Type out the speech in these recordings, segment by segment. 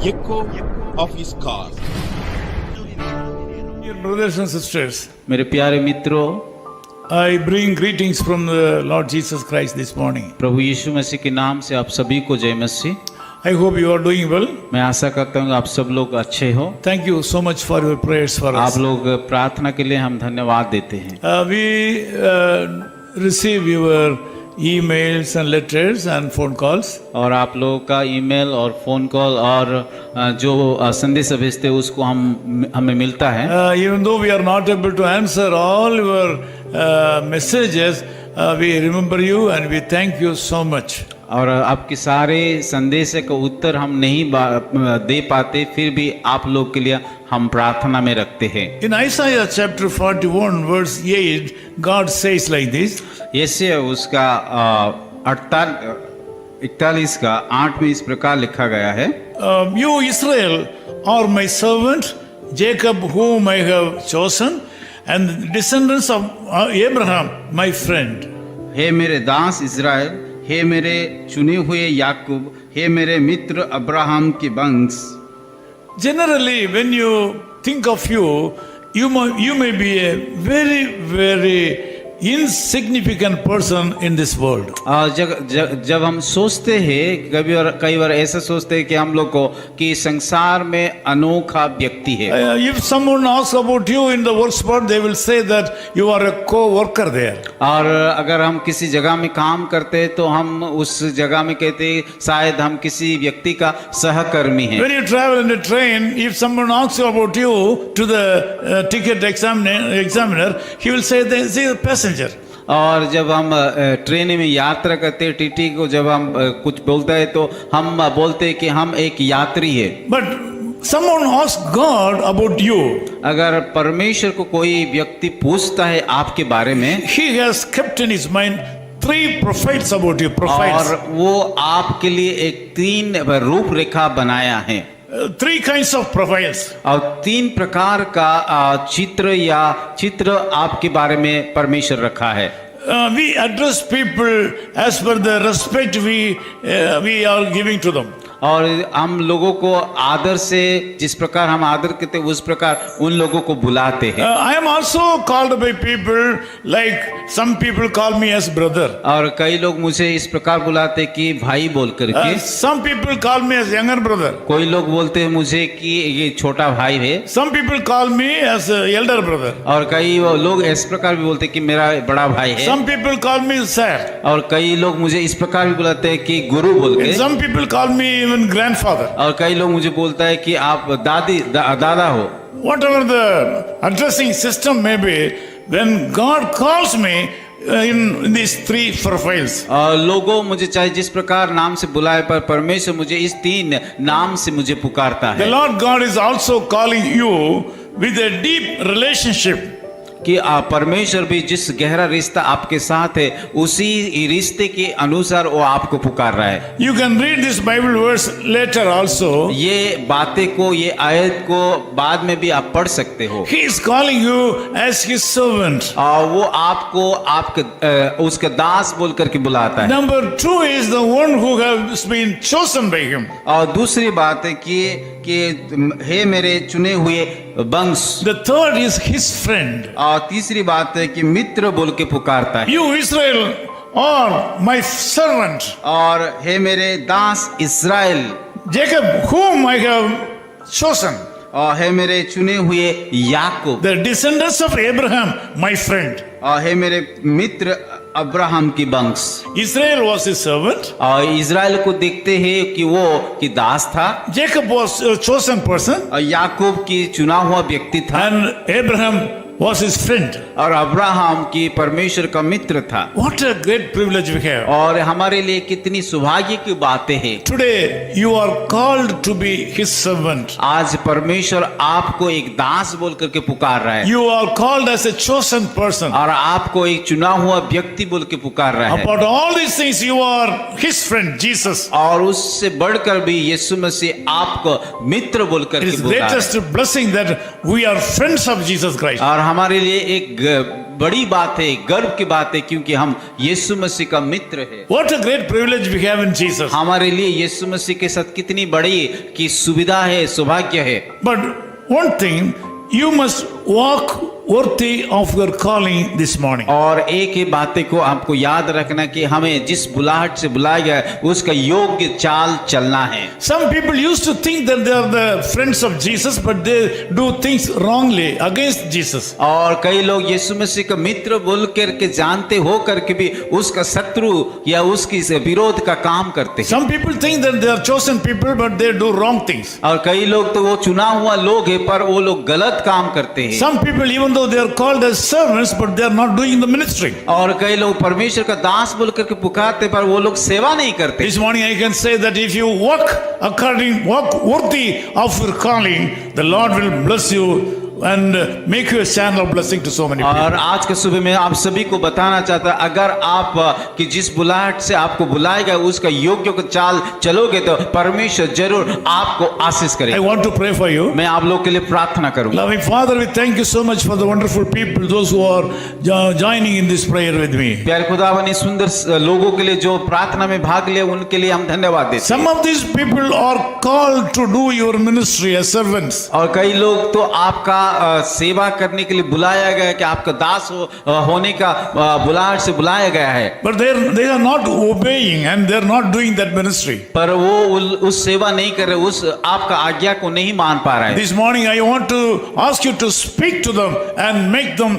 echo of his call. Dear brothers and sisters, मेरे प्यारे मित्रों, I bring greetings from the Lord Jesus Christ this morning. प्रभु यीशु मसीह के नाम से आप सभी को जय मसीह। I hope you are doing well. मैं आशा करता हूँ आप सब लोग अच्छे हो। Thank you so much for your prayers for us. आप लोग प्रार्थना के लिए हम धन्यवाद देते हैं। We receive your emails and letters and phone calls. और आप लोगों का ईमेल और फोन कॉल और जो संदेश भेजते हैं उसको हमें मिलता है। Even though we are not able to answer all your messages, we remember you and we thank you so much. और आपके सारे संदेश का उत्तर हम नहीं दे पाते, फिर भी आप लोग के लिए हम प्रार्थना में रखते हैं। In Isaiah chapter 41 verse 8, God says like this. यसे उसका 41 का 8 में इस प्रकार लिखा गया है, You Israel are my servant, Jacob whom I have chosen, and the descendants of Abraham my friend. हे मेरे दास इज़राइल, हे मेरे चुने हुए याकूब, हे मेरे मित्र अब्राहम के वंश। Generally, when you think of you may be a very insignificant person in this world. जब हम सोचते हैं, कई बार ऐसा सोचते हैं कि हम लोग को कि संसार में अनोखा व्यक्ति है। If someone asks about you in the work spot, they will say that you are a co-worker there. और अगर हम किसी जगह में काम करते हैं तो हम उस जगह में कहते हैं शायद हम किसी व्यक्ति का सहकर्मी हैं। When you travel in a train, if someone asks you about you to the ticket examiner, he will say they is a passenger. और जब हम ट्रेन में यात्रा करते हैं, टीटी को जब हम कुछ बोलते हैं तो हम बोलते हैं कि हम एक यात्री है। But someone asks God about you. अगर परमेश्वर को कोई व्यक्ति पूछता है आपके बारे में, He has kept in his mind 3 profiles about you. Profiles. और वो आपके लिए एक 3 रूपरेखा बनाया है। 3 kinds of profiles. और 3 प्रकार का चित्र आपके बारे में परमेश्वर रखा है। We address people as per the respect we are giving to them. और हम लोगों को आदर से, जिस प्रकार हम आदर करते हैं उस प्रकार उन लोगों को बुलाते हैं। I am also called by people like some people call me as brother. और कई लोग मुझे इस प्रकार बुलाते हैं कि भाई बोल करके। Some people call me as younger brother. कोई लोग बोलते हैं मुझे कि ये छोटा भाई है। Some people call me as elder brother. और कई लोग इस प्रकार भी बोलते हैं कि मेरा बड़ा भाई है। Some people call me sir. और कई लोग मुझे इस प्रकार भी बुलाते हैं कि गुरु बोल के। Some people call me even grandfather. और कई लोग मुझे बोलता है कि आप दादा हो। Whatever the addressing system may be, when God calls me in these 3 profiles. लोगों मुझे चाहे जिस प्रकार नाम से बुलाए, पर परमेश्वर मुझे इस 3 नाम से मुझे पुकारता The है। Lord God is also calling you with a deep relationship. कि परमेश्वर भी जिस गहरा रिश्ता आपके साथ है उसी रिश्ते के अनुसार वो आपको पुकार रहा है। You can read this Bible verse later also. ये बातें को, ये आयत को बाद में भी आप पढ़ सकते हो। He is calling you as his servant. वो आपको आपके उसका दास बोल करके बुलाता है। Number 2 is the one who has been chosen by him. और दूसरी बात है कि हे मेरे चुने हुए वंश। The third is his friend. और तीसरी बात है कि मित्र बोल के पुकारता है। You Israel are my servant. और हे मेरे दास इस्राएल, Jacob whom I have chosen. और हे मेरे चुने हुए याकूब, The descendants of Abraham my friend. और हे मेरे मित्र अब्राहम की वंश। Israel was his servant. और इज़राइल को देखते हैं कि वो कि दास था। Jacob was a chosen person. और याकूब की चुना हुआ व्यक्ति था। And Abraham was his friend. और अब्राहम की परमेश्वर का मित्र था। What a great privilege we have. और हमारे लिए कितनी सौभाग्य की बातें हैं। Today you are called to be his servant. आज परमेश्वर आपको एक दास बोल करके पुकार रहा है। You are called as a chosen person. और आपको एक चुना हुआ व्यक्ति बोल के पुकार रहा है। About all these things you are his friend Jesus. और उससे बढ़कर भी यीशु मसीह आपको मित्र बोल It करके is बुला रहा है। greatest blessing that we are friends of Jesus Christ. और और हमारे लिए एक बड़ी बात है, गर्व की बात है, क्योंकि हम यीशु मसीह का मित्र है। What a great privilege we have in Jesus. हमारे लिए यीशु मसीह के साथ कितनी बड़ी की सुविधा है, सौभाग्य है। But one thing, you must walk worthy of your calling this morning. और एक ही बातें को आपको याद रखना कि हमें जिस बुलाहट से बुलाया गया है उसका योग्य चाल चलना है। Some people used to think that they are the friends of Jesus, but they do things wrongly against Jesus. और कई लोग यीशु मसीह का मित्र बोल करके जानते हो करके भी उसका शत्रु या उसकी विरोध का काम करते हैं। Some people think that they are chosen people, but they do wrong things. और कई लोग तो वो चुना हुआ लोग है पर वो लोग गलत काम करते हैं। Some people, even though they are called as servants, but they are not doing the ministry. और कई लोग परमेश्वर का दास बोल करके पुकारते पर वो लोग सेवा नहीं करते। This morning I can say that if you walk worthy of your calling, the Lord will bless you and make you a channel of blessing to so many people. और आज के सुबह में आप सभी को बताना चाहता अगर आप कि जिस बुलाहट से आपको बुलाया गया उसका योग्य को चाल चलोगे तो परमेश्वर जरूर आपको आशीष I करेगा। want to pray for you. मैं आप लोग के लिए प्रार्थना करूंगा। Loving Father, we thank you so much for the wonderful people, those who are joining in this prayer with me. प्यारे खुदावन इस सुंदर लोगों के लिए जो प्रार्थना में भाग लिए उनके लिए हम धन्यवाद देते हैं। Some of these people are called to do your ministry as servants. और कई लोग तो आपका सेवा करने के लिए बुलाया गया है कि आपका दास होने का बुलाहट से बुलाया गया है। But they are not obeying and they are not doing that ministry. पर वो उस सेवा नहीं कर रहे, उस आपका आज्ञा को नहीं मान पा रहे हैं। This morning I want to ask you to speak to them and make them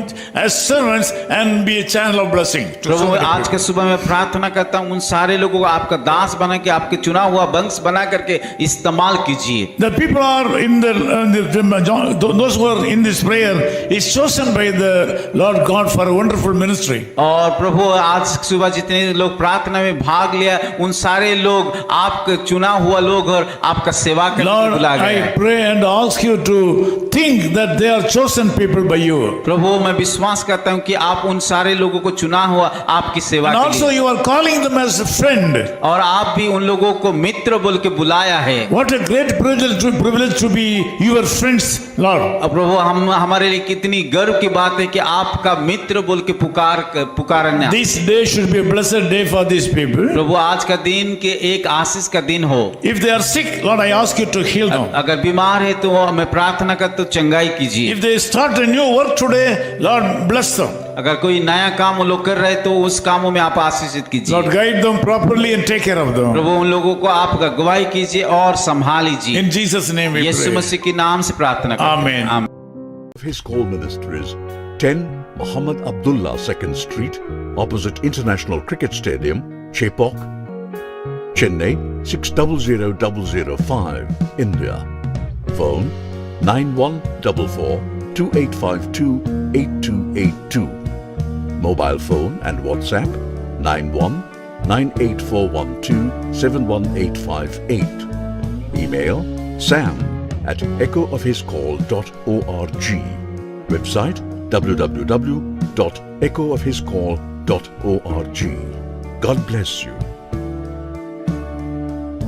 as servants and be a channel of blessing. प्रभु आज के सुबह में प्रार्थना करता हूँ उन सारे लोगों को आपका दास बना के आपके चुना हुआ वंश बना करके इस्तेमाल कीजिए। The people are in those who are in this prayer is chosen by the Lord God for a wonderful ministry. और प्रभु आज सुबह जितने लोग प्रार्थना में भाग लिया उन सारे लोग आपके चुना हुआ लोग और आपका सेवा करने के लिए Lord, बुलाया गया I है। pray and ask you to think that they are chosen people by you. प्रभु मैं विश्वास करता हूँ कि आप उन सारे लोगों को चुना हुआ आपकी सेवा And के also लिए you are calling them as a friend. और आप भी उन लोगों को मित्र बोल के बुलाया है। What a great privilege to be your friends, Lord. और प्रभु हमारे लिए कितनी गर्व की बात है कि आपका मित्र बोल के पुकारना। This day should be a blessed day for these people. प्रभु आज का दिन के एक आशीष का दिन हो। If they are sick, Lord, I ask you to heal them. अगर बीमार है तो मैं प्रार्थना कर तो चंगाई कीजिए। If they start a new work today, Lord, bless them. अगर कोई नया काम वो लोग कर रहे तो उस कामों में आप आशीषित कीजिए। Lord, guide them properly and take care of them. प्रभु उन लोगों को आप अगुवाई कीजिए और संभाल लीजिए। In Jesus' name we Yeshu pray. मसीह के नाम से प्रार्थना करते हैं। Amen. His call ministries 10 Muhammad Abdullah 2nd Street, opposite International Cricket Stadium, Chepauk, Chennai 600005, India. Phone 9144 2852 8282. Mobile phone and WhatsApp 91 98412 71858. Email sam@echoofhiscall.org. Website www.echoofhiscall.org. God bless you.